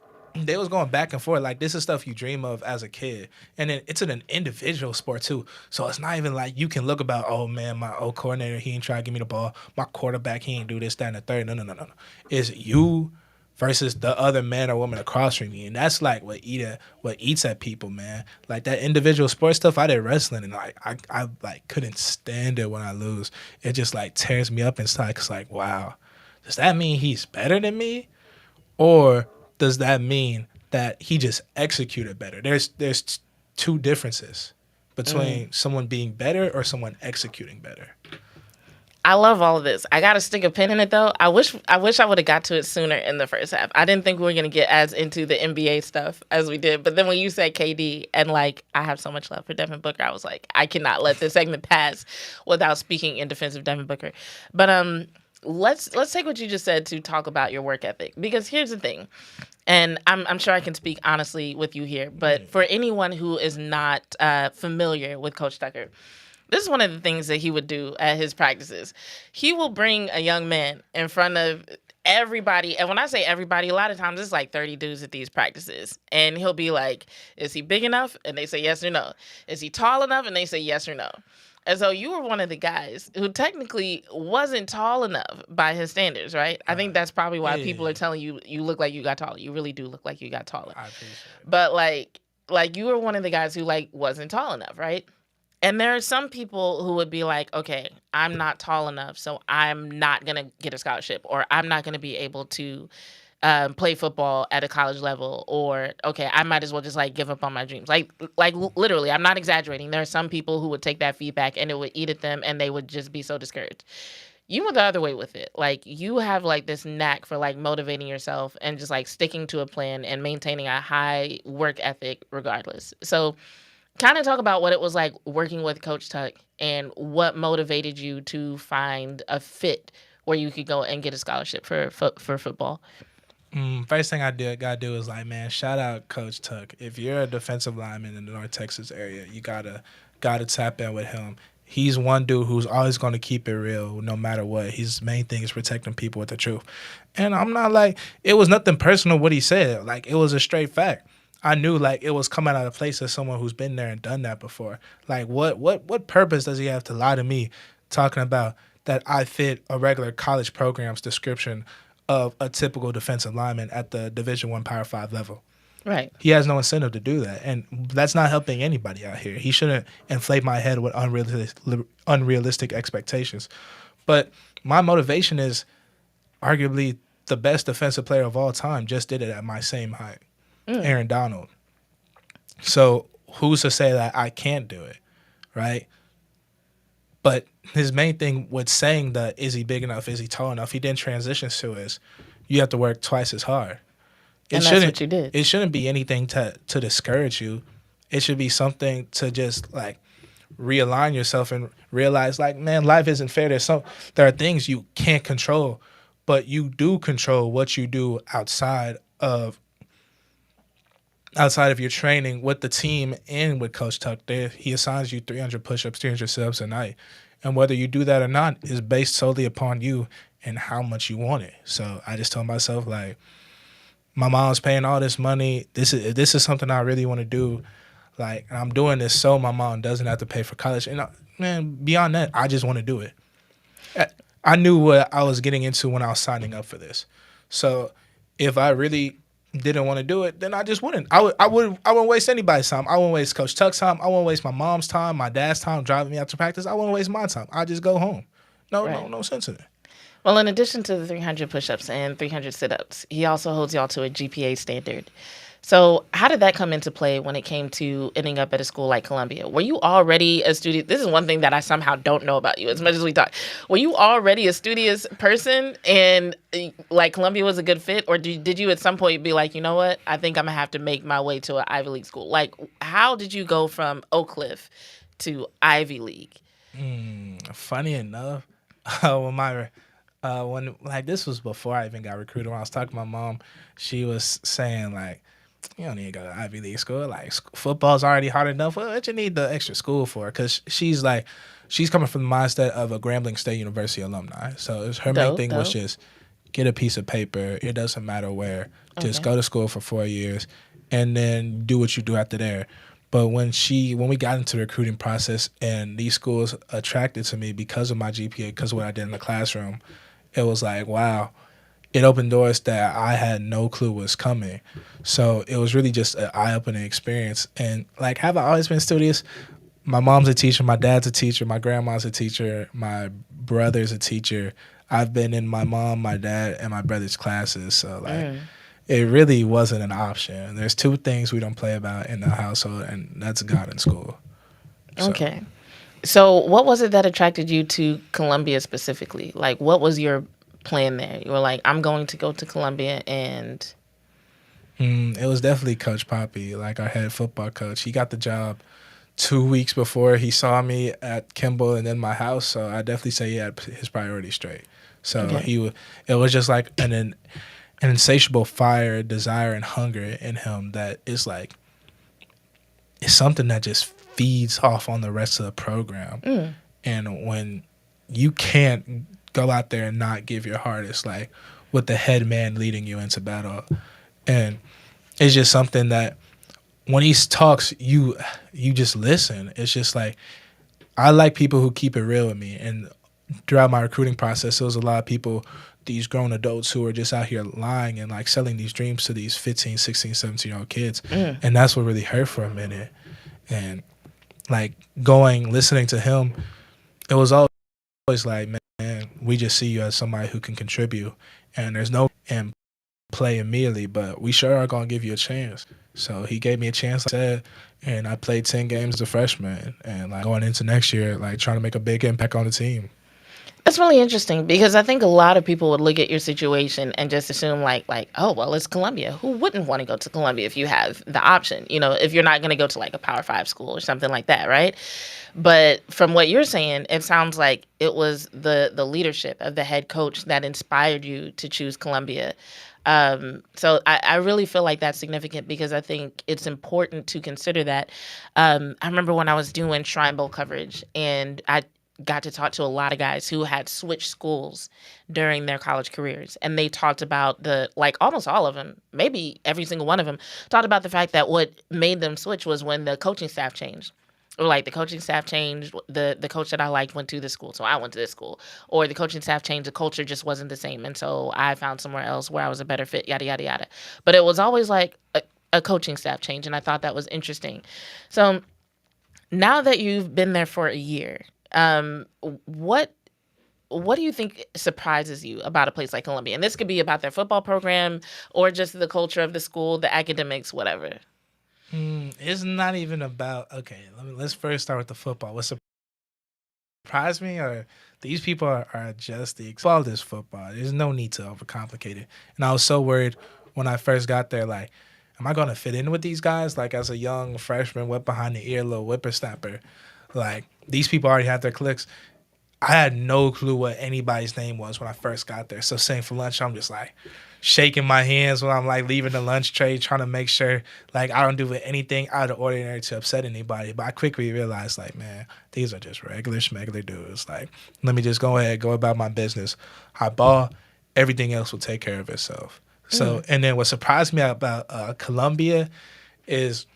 going back and forth. Like, this is stuff you dream of as a kid. And then it's an individual sport, too. So it's not even like you can look about, oh, man, my old coordinator, he ain't try to give me the ball. My quarterback, he ain't do this, that, and the third. No. It's you versus the other man or woman across from me. And that's like what eats at people, man. Like that individual sports stuff, I did wrestling, and like I like couldn't stand it when I lose. It just like tears me up inside. Cause like, wow, does that mean he's better than me? Or does that mean that he just executed better? There's two differences between someone being better or someone executing better. I love all of this. I got to stick a pin in it, though. I wish I would have got to it sooner in the first half. I didn't think we were going to get as into the NBA stuff as we did. But then when you said KD, and like, I have so much love for Devin Booker, I was like, I cannot let this segment pass without speaking in defense of Devin Booker. But let's take what you just said to talk about your work ethic. Because here's the thing, and I'm sure I can speak honestly with you here, but for anyone who is not familiar with Coach Tucker, this is one of the things that he would do at his practices. He will bring a young man in front of everybody. And when I say everybody, a lot of times it's like 30 dudes at these practices. And he'll be like, is he big enough? And they say yes or no. Is he tall enough? And they say yes or no. And so you were one of the guys who technically wasn't tall enough by his standards, right? I think that's probably why people are telling you, you look like you got taller. You really do look like you got taller. I appreciate it. But like you were one of the guys who like wasn't tall enough, right? And there are some people who would be like, okay, I'm not tall enough, so I'm not going to get a scholarship, or I'm not going to be able to play football at a college level, or, okay, I might as well just, like, give up on my dreams. Like literally, I'm not exaggerating. There are some people who would take that feedback, and it would eat at them, and they would just be so discouraged. You went the other way with it. Like, you have, like, this knack for, like, motivating yourself and just, like, sticking to a plan and maintaining a high work ethic regardless. So kind of talk about what it was like working with Coach Tuck and what motivated you to find a fit where you could go and get a scholarship for football. First thing gotta do is like, man, shout out Coach Tuck. If you're a defensive lineman in the North Texas area, you gotta tap in with him. He's one dude who's always going to keep it real no matter what. His main thing is protecting people with the truth. And I'm not like, it was nothing personal what he said. Like, it was a straight fact. I knew like it was coming out of place as someone who's been there and done that before. Like what purpose does he have to lie to me talking about that I fit a regular college program's description of a typical defensive lineman at the Division I Power 5 level? Right. He has no incentive to do that. And that's not helping anybody out here. He shouldn't inflate my head with unrealistic expectations. But my motivation is arguably the best defensive player of all time just did it at my same height. Aaron Donald. So who's to say that I can't do it, right? But his main thing with saying that, is he big enough, is he tall enough, he then transitions to is, you have to work twice as hard. And that's what you did. It shouldn't be anything to discourage you. It should be something to just like realign yourself and realize like, man, life isn't fair. There are things you can't control, but you do control what you do outside of your training with the team and with Coach Tuck. He assigns you 300 push-ups, 300 sit-ups a night. And whether you do that or not is based solely upon you and how much you want it. So I just told myself, like, my mom's paying all this money. This is something I really want to do. Like, and I'm doing this so my mom doesn't have to pay for college. And, man, beyond that, I just want to do it. I knew what I was getting into when I was signing up for this. So if I really didn't want to do it, then I just wouldn't. I wouldn't waste anybody's time. I wouldn't waste Coach Tuck's time. I wouldn't waste my mom's time, my dad's time driving me out to practice. I wouldn't waste my time. I just go home. No sense in it. Well, in addition to the 300 push-ups and 300 sit-ups, he also holds y'all to a GPA standard. So how did that come into play when it came to ending up at a school like Columbia? Were you already a studious? This is one thing that I somehow don't know about you as much as we talk. Were you already a studious person and like Columbia was a good fit? Or did you at some point be like, you know what, I think I'm going to have to make my way to an Ivy League school? Like, how did you go from Oak Cliff to Ivy League? Funny enough, when like this was before I even got recruited. When I was talking to my mom, she was saying like, you don't need to go to Ivy League school. Like, football's already hard enough. What you need the extra school for? Because she's coming from the mindset of a Grambling State University alumni. So her main thing was just get a piece of paper. It doesn't matter where. Just go to school for 4 years and then do what you do after there. But when we got into the recruiting process and these schools attracted to me because of my GPA, because of what I did in the classroom, it was like, wow, it opened doors that I had no clue was coming. So it was really just an eye-opening experience. And like, have I always been studious? My mom's a teacher, my dad's a teacher, my grandma's a teacher, my brother's a teacher. I've been in my mom, my dad, and my brother's classes. So like, it really wasn't an option. There's two things we don't play about in the household, and that's God and school. So. Okay. So what was it that attracted you to Columbia specifically? Like, what was your plan there? You were like, I'm going to go to Columbia, and... It was definitely Coach Poppy, like our head football coach. He got the job 2 weeks before he saw me at Kimball and then my house, so I definitely say he had his priorities straight. So it was just like an insatiable fire, desire, and hunger in him that is like, it's something that just feeds off on the rest of the program. And when you can't go out there and not give your heart, it's like with the head man leading you into battle. And it's just something that when he talks, you just listen. It's just like, I like people who keep it real with me. And throughout my recruiting process, there was a lot of people, these grown adults who are just out here lying and like selling these dreams to these 15, 16, 17-year-old kids. And that's what really hurt for a minute. And like listening to him, it was always like, man, we just see you as somebody who can contribute. And there's no and play immediately, but we sure are going to give you a chance. So he gave me a chance, like I said, and I played 10 games as a freshman. And like going into next year, like trying to make a big impact on the team. That's really interesting because I think a lot of people would look at your situation and just assume like, oh, well, it's Columbia. Who wouldn't want to go to Columbia if you have the option? You know, if you're not going to go to like a Power 5 school or something like that, right? But from what you're saying, it sounds like it was the leadership of the head coach that inspired you to choose Columbia. So I really feel like that's significant because I think it's important to consider that. I remember when I was doing Shrine Bowl coverage and I got to talk to a lot of guys who had switched schools during their college careers. And they talked about almost all of them, maybe every single one of them, talked about the fact that what made them switch was when the coaching staff changed. Or like the coaching staff changed, the coach that I liked went to this school, so I went to this school. Or the coaching staff changed, the culture just wasn't the same. And so I found somewhere else where I was a better fit, yada, yada, yada. But it was always like a coaching staff change, and I thought that was interesting. So now that you've been there for a year, what do you think surprises you about a place like Columbia? And this could be about their football program or just the culture of the school, the academics, whatever. It's not even about, okay, let's first start with the football. What surprised me are these people are just the football is football. There's no need to overcomplicate it. And I was so worried when I first got there, like, am I going to fit in with these guys? Like, as a young freshman, wet behind the ear, little whippersnapper. Like, these people already have their clicks. I had no clue what anybody's name was when I first got there. So saying for lunch, I'm just like shaking my hands when I'm like leaving the lunch tray, trying to make sure like I don't do anything out of the ordinary to upset anybody. But I quickly realized like, man, these are just regular schmegular dudes. Like, let me just go about my business. I ball, everything else will take care of itself. So, and then what surprised me about Columbia is,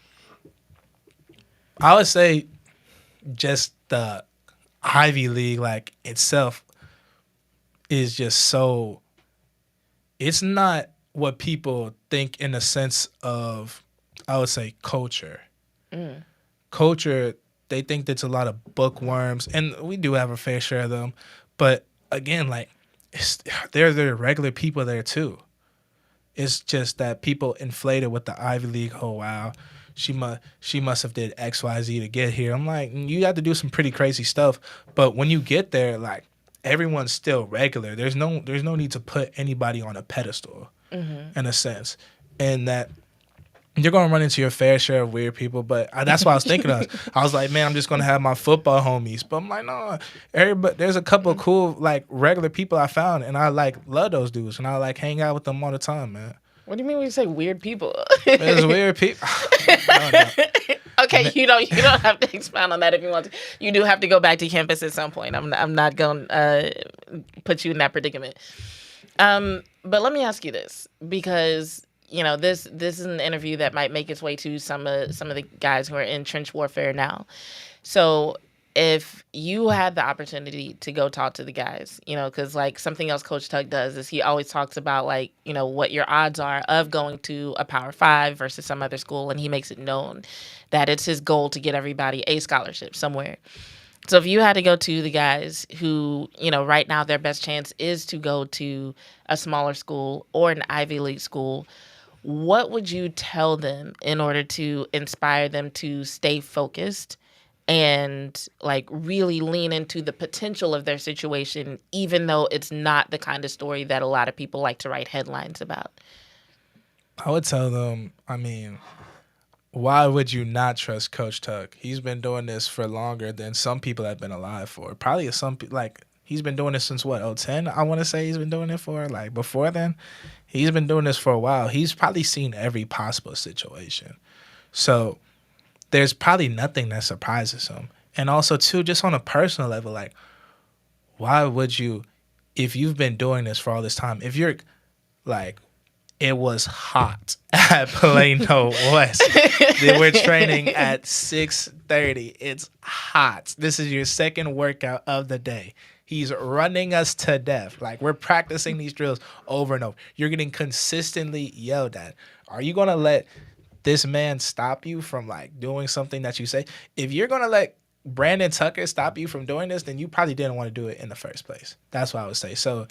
I would say, just the Ivy League like itself is just so, it's not what people think in the sense of, I would say, culture. Culture, they think there's a lot of bookworms, and we do have a fair share of them, but again, like, there are regular people there too. It's just that people inflated with the Ivy League. Oh wow, she must have did X, Y, Z to get here. I'm like, you have to do some pretty crazy stuff. But when you get there, like, everyone's still regular. There's no need to put anybody on a pedestal, in a sense, and that you're gonna run into your fair share of weird people. But that's what I was thinking of. I was like, man, I'm just gonna have my football homies. But I'm like, no, everybody. There's a couple of cool like regular people I found, and I like love those dudes, and I like hang out with them all the time, man. What do you mean when you say weird people? There's weird people. Okay, you don't have to expound on that if you want to. You do have to go back to campus at some point. I'm not going to put you in that predicament. But let me ask you this, because you know this is an interview that might make its way to some of the guys who are in trench warfare now. So if you had the opportunity to go talk to the guys, because like something else Coach Tuck does is he always talks about like, what your odds are of going to a Power 5 versus some other school. And he makes it known that it's his goal to get everybody a scholarship somewhere. So if you had to go to the guys who, right now their best chance is to go to a smaller school or an Ivy League school, what would you tell them in order to inspire them to stay focused and like really lean into the potential of their situation, even though it's not the kind of story that a lot of people like to write headlines about? I would tell them, why would you not trust Coach Tuck? He's been doing this for longer than some people have been alive for. Probably he's been doing this since what, 2010? I want to say he's been doing it for. Like before then, he's been doing this for a while. He's probably seen every possible situation. So there's probably nothing that surprises him. And also, too, just on a personal level, like, why would you, if you've been doing this for all this time, if you're, like, it was hot at Plano West. We're training at 6:30. It's hot. This is your second workout of the day. He's running us to death. Like, we're practicing these drills over and over. You're getting consistently yelled at. Are you going to let this man stop you from like doing something that you say? If you're going to let Brandon Tucker stop you from doing this, then you probably didn't want to do it in the first place. That's what I would say. So,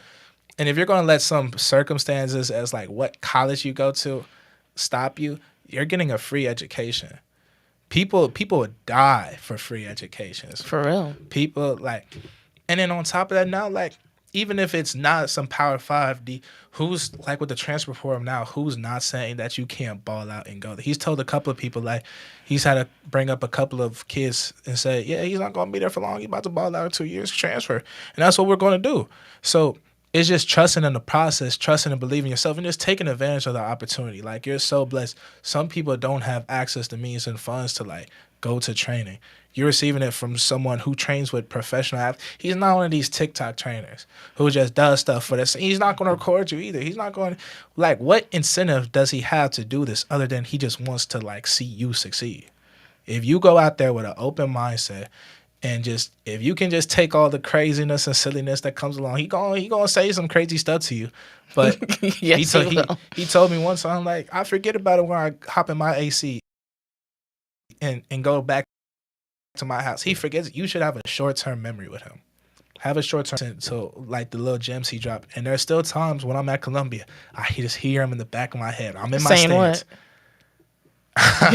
and if you're going to let some circumstances as like what college you go to stop you, you're getting a free education. People would die for free educations. For real. People like, and then on top of that now, like, even if it's not some Power 5, who's like with the transfer program now, who's not saying that you can't ball out and go there? He's told a couple of people, like, he's had to bring up a couple of kids and say, yeah, he's not going to be there for long. He's about to ball out in 2 years, transfer. And that's what we're going to do. So it's just trusting in the process, trusting and believing in yourself, and just taking advantage of the opportunity. Like, you're so blessed. Some people don't have access to means and funds to, like, go to training. You're receiving it from someone who trains with professional athletes. He's not one of these TikTok trainers who just does stuff for this. He's not going to record you either. He's not going to, like, what incentive does he have to do this other than he just wants to, like, see you succeed? If you go out there with an open mindset and just, if you can just take all the craziness and silliness that comes along, he gonna say some crazy stuff to you. But yes, he told me once, I'm like, I forget about it when I hop in my AC and go back to my house. He forgets. You should have a short-term memory with him. Have a short-term, so like the little gems he dropped. And there's still times when I'm at Columbia, I just hear him in the back of my head. I'm in my stands. I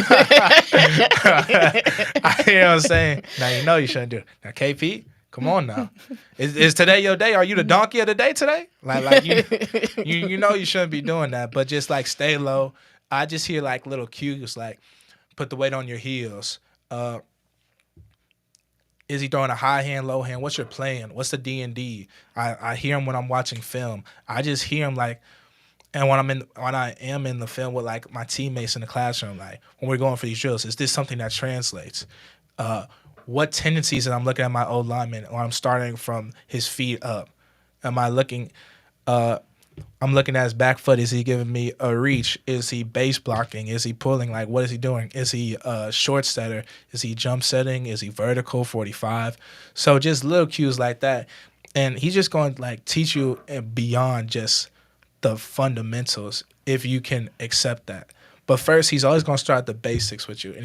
hear him saying, now you know you shouldn't do it. Now, KP, come on now. Is today your day? Are you the donkey of the day today? Like you know you shouldn't be doing that, but just like stay low. I just hear like little cues like put the weight on your heels. Is he throwing a high hand, low hand? What's your plan? What's the D&D? I hear him when I'm watching film. I just hear him like, and when I am in the film with like my teammates in the classroom, like when we're going for these drills, is this something that translates? What tendencies that I'm looking at my old lineman when I'm starting from his feet up? Am I looking? I'm looking at his back foot. Is he giving me a reach? Is he base blocking? Is he pulling? Like, what is he doing? Is he a short setter? Is he jump setting? Is he vertical 45? So just little cues like that. And he's just going to, like, teach you beyond just the fundamentals if you can accept that. But first, he's always going to start the basics with you. And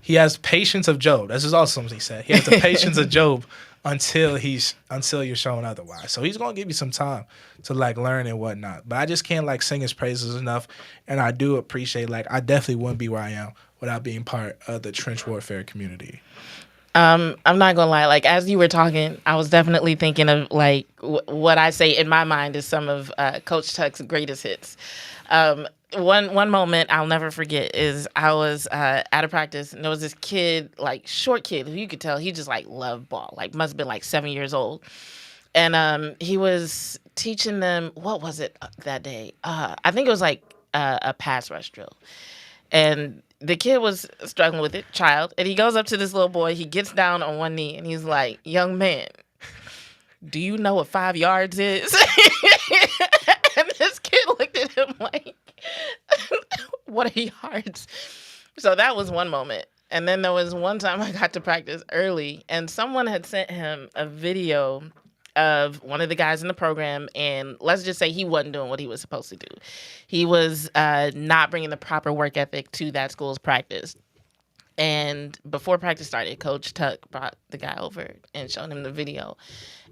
he has patience of Job. This is also something he said. He has the patience of Job until you're showing otherwise. So he's going to give you some time to like learn and whatnot. But I just can't like sing his praises enough. And I do appreciate, like, I definitely wouldn't be where I am without being part of the trench warfare community. I'm not gonna lie. Like, as you were talking, I was definitely thinking of like what I say in my mind is some of Coach Tuck's greatest hits. One moment I'll never forget is I was at a practice and there was this kid, like short kid, who you could tell he just like loved ball, like must have been like 7 years old. And he was teaching them, what was it that day? I think it was like a pass rush drill. And the kid was struggling with it, child. And he goes up to this little boy, he gets down on one knee and he's like, young man, do you know what 5 yards is? And this kid looked at him like, what are yards? So that was one moment. And then there was one time I got to practice early, and someone had sent him a video of one of the guys in the program, and let's just say he wasn't doing what he was supposed to do. He was not bringing the proper work ethic to that school's practice. And before practice started, Coach Tuck brought the guy over and showed him the video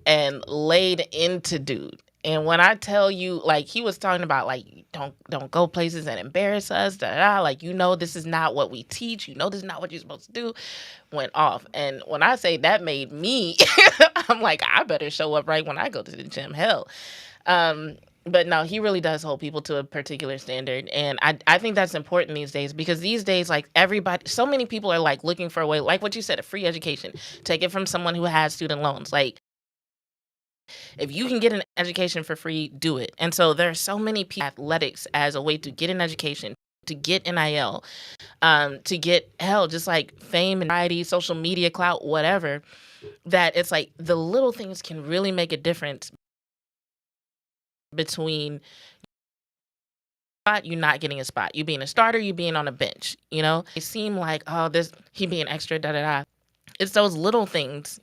and laid into dude. And when I tell you, like, he was talking about, like, don't go places and embarrass us, like, this is not what we teach. This is not what you're supposed to do. Went off. And when I say that made me, I'm like, I better show up right when I go to the gym. Hell. But no, he really does hold people to a particular standard. And I think that's important these days, because these days, like, everybody, so many people are, like, looking for a way, like what you said, a free education. Take it from someone who has student loans. Like, if you can get an education for free, do it. And so there are so many people athletics as a way to get an education, to get NIL, to get, just like fame and variety, social media clout, whatever, that it's like the little things can really make a difference between you not getting a spot, you being a starter, you being on a bench. It seemed like, he being extra, It's those little things,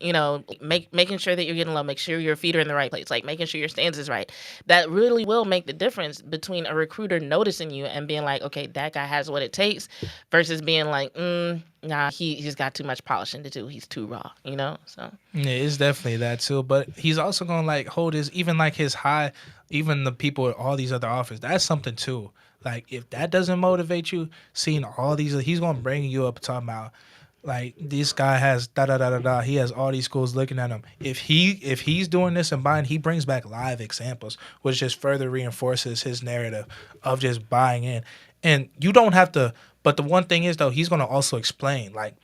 making sure that you're getting low, make sure your feet are in the right place, like making sure your stance is right. That really will make the difference between a recruiter noticing you and being like, okay, that guy has what it takes, versus being like, nah, he's got too much polishing to do. He's too raw, So yeah, it's definitely that too. But he's also gonna like hold his high, even the people at all these other offers. That's something too. Like if that doesn't motivate you, seeing all these, he's gonna bring you up talking about, like, this guy has da-da-da-da-da. He has all these schools looking at him. If he's doing this and buying, he brings back live examples, which just further reinforces his narrative of just buying in. And you don't have to, but the one thing is, though, he's going to also explain. Like,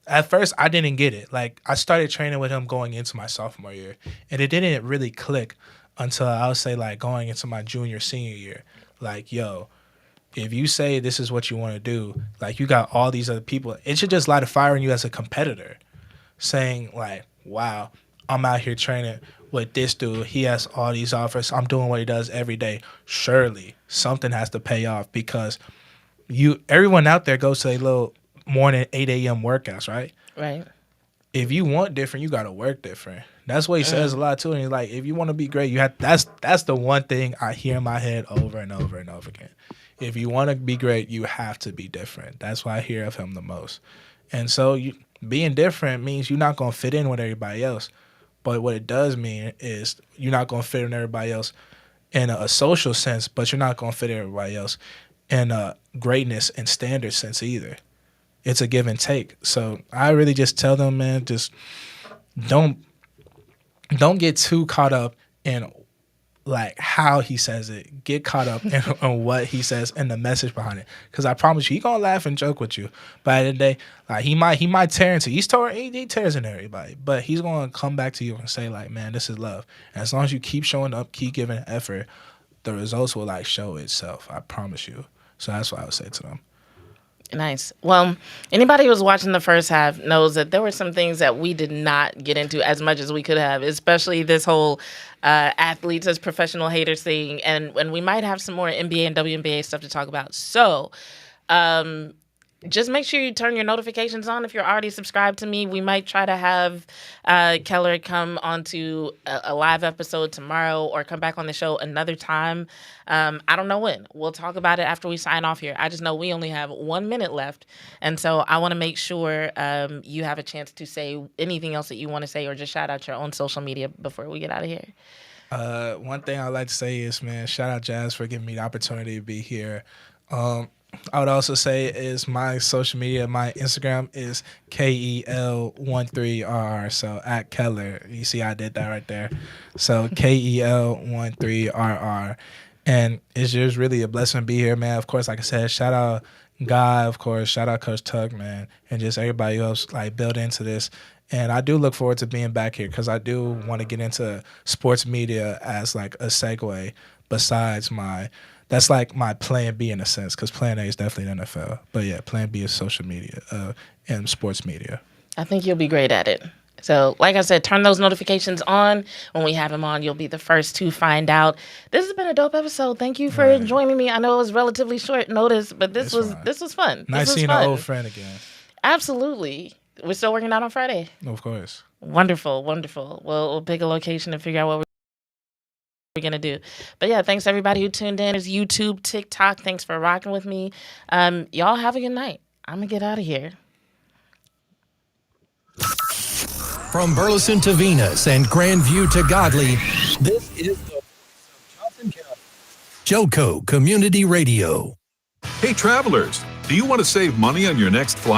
at first, I didn't get it. Like, I started training with him going into my sophomore year, and it didn't really click until, I would say, like, going into my junior, senior year. Like, yo, if you say this is what you want to do, like, you got all these other people, it should just light a fire in you as a competitor, saying, like, wow, I'm out here training with this dude. He has all these offers. I'm doing what he does every day. Surely something has to pay off, because everyone out there goes to a little morning 8 a.m. workouts, right? Right. If you want different, you got to work different. That's what he says a lot too. And he's like, if you want to be great, you have. That's the one thing I hear in my head over and over and over again. If you want to be great, you have to be different. That's why I hear of him the most. And so being different means you're not going to fit in with everybody else. But what it does mean is you're not going to fit in everybody else in a social sense, but you're not going to fit in everybody else in a greatness and standard sense either. It's a give and take. So I really just tell them, man, just don't get too caught up in like how he says it. Get caught up in what he says and the message behind it. Because I promise you, he gonna laugh and joke with you. But at the end of the day, like he might tear into you. He tears into everybody. But he's gonna come back to you and say, like, man, this is love. And as long as you keep showing up, keep giving effort, the results will like show itself. I promise you. So that's what I would say to them. Nice. Well, anybody who was watching the first half knows that there were some things that we did not get into as much as we could have, especially this whole athletes as professional haters thing. And we might have some more NBA and WNBA stuff to talk about. So just make sure you turn your notifications on if you're already subscribed to me. We might try to have Keller come onto a live episode tomorrow or come back on the show another time. I don't know when. We'll talk about it after we sign off here. I just know we only have 1 minute left. And so I want to make sure you have a chance to say anything else that you want to say or just shout out your own social media before we get out of here. One thing I'd like to say is, man, shout out Jazz for giving me the opportunity to be here. I would also say is my social media, my Instagram is KEL13RR, so at Keller. You see I did that right there. So KEL13RR. And it's just really a blessing to be here, man. Of course, like I said, shout out Guy, of course, shout out Coach Tuck, man, and just everybody else like built into this. And I do look forward to being back here because I do want to get into sports media as like a segue besides that's like my plan B in a sense, because plan A is definitely the NFL. But yeah, plan B is social media and sports media. I think you'll be great at it. So like I said, turn those notifications on. When we have them on, you'll be the first to find out. This has been a dope episode. Thank you for joining me. I know it was relatively short notice, but this was fun. Nice seeing an old friend again. Absolutely. We're still working out on Friday. Of course. Wonderful, wonderful. We'll pick a location and figure out what we're going to do. But yeah, thanks everybody who tuned in. There's YouTube, TikTok. Thanks for rocking with me. Y'all have a good night. I'm going to get out of here. From Burleson to Venus and Grandview to Godley, this is the Johnson County Joco Community Radio. Hey, travelers, do you want to save money on your next flight?